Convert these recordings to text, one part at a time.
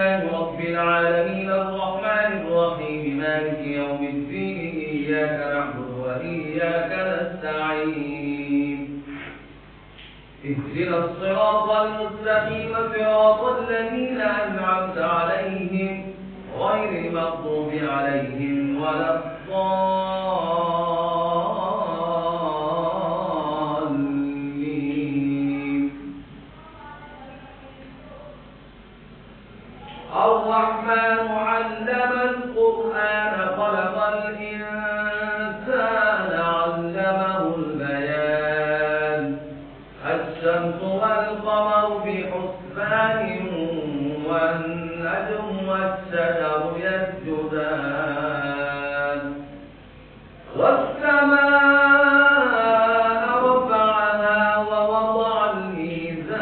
رب العالمين الرحمن الرحيم مالك يوم الدين إياك نعبد وإياك نستعين اهدنا الصراط المستقيم صراط الذين أنعمت عليهم غير المغضوب عليهم ولا الضالين. الرحمن علم القرآن خلق الإنسان علمه البيان الشمس والقمر بحسبان والنجم والشجر يسجدان والسماء رفعها ووضع الميزان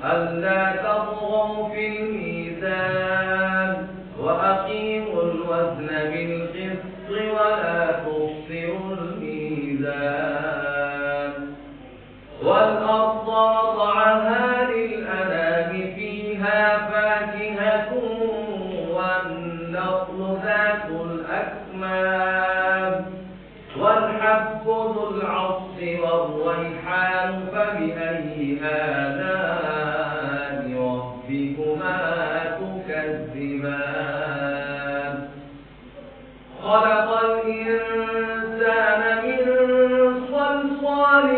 ألا تطغوا في الميزان وأقيموا الوزن بالقسط ولا تخسروا الميزان والأرض وضعها للأنام فيها فاكهة والنخل ذات الأكمام والحب ذو العصف والريحان فبأي آلاء ربكما تكذبان خلق الإنسان من صلصال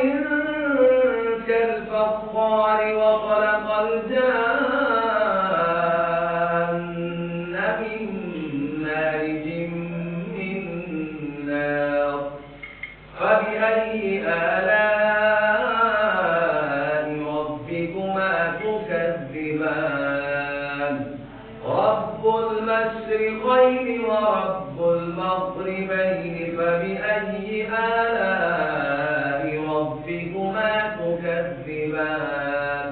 كالفخار وخلق الجان من مارج من نار فبأي آلاء ربكما تكذبان رب المشرقين ورب المغربين فبأي آلاء ربكما تكذبان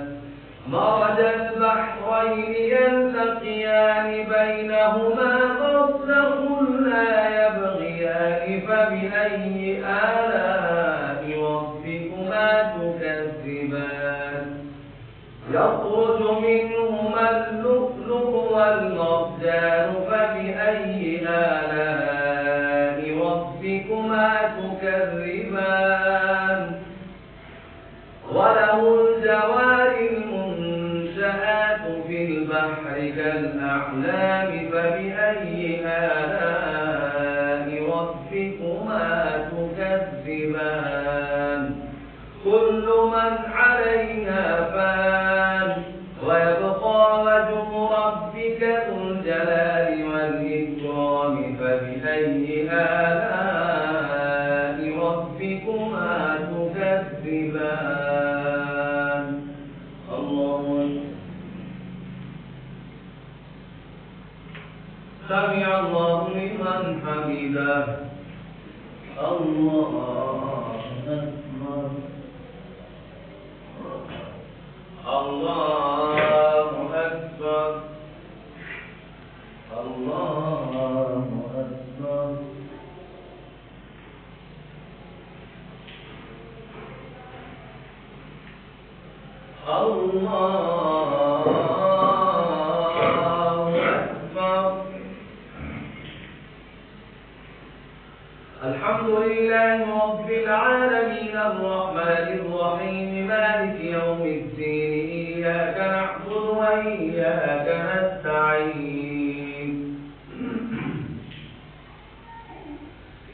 مرج البحرين يلتقيان بينهما برزخ لا يبغيان فبأي آلاء ربكما تكذبان يخرج منهما اللؤلؤ والمرجان فبأي آلاء ربكما تكذبان وله الجوار المنشآت في البحر كالأعلام فبأي آلاء ربكما تكذبان كل من عليها فان ويبقى وجه ربك ذو الجلال والإكرام فبأي آلاء ربكما تكذبان الله سمع الله لمن حمده الله أكبر الله أكبر الله أكبر الله أكبر الحمد لله رب العالمين الرحمن الرحيم مالك يوم الدين إياك نعبد وإياك نستعين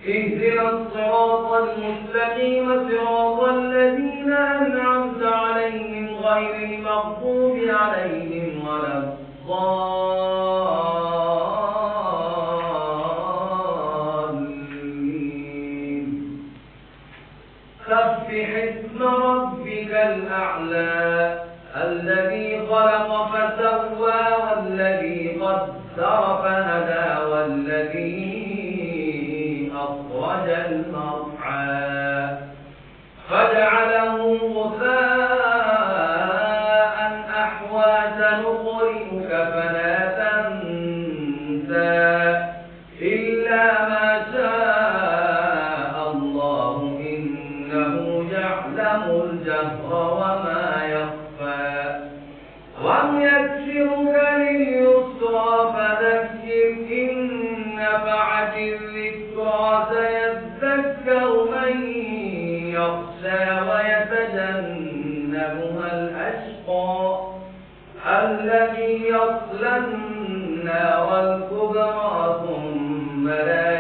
اهدنا الصراط المستقيم صراط الذين أنعمت عليهم غير المغضوب عليهم ولا الضالين سبح اسم ربك الأعلى الذي خلق فسوى والذي قدر فهدى والذي أخرج المرعى فجعله غثاء أحوى سنقرئك فلا تنسى إلا ما شاء الله إنه يعلم الجهر وما يخفى ونيسرك الذي يصلى النار الكبرى ثم لا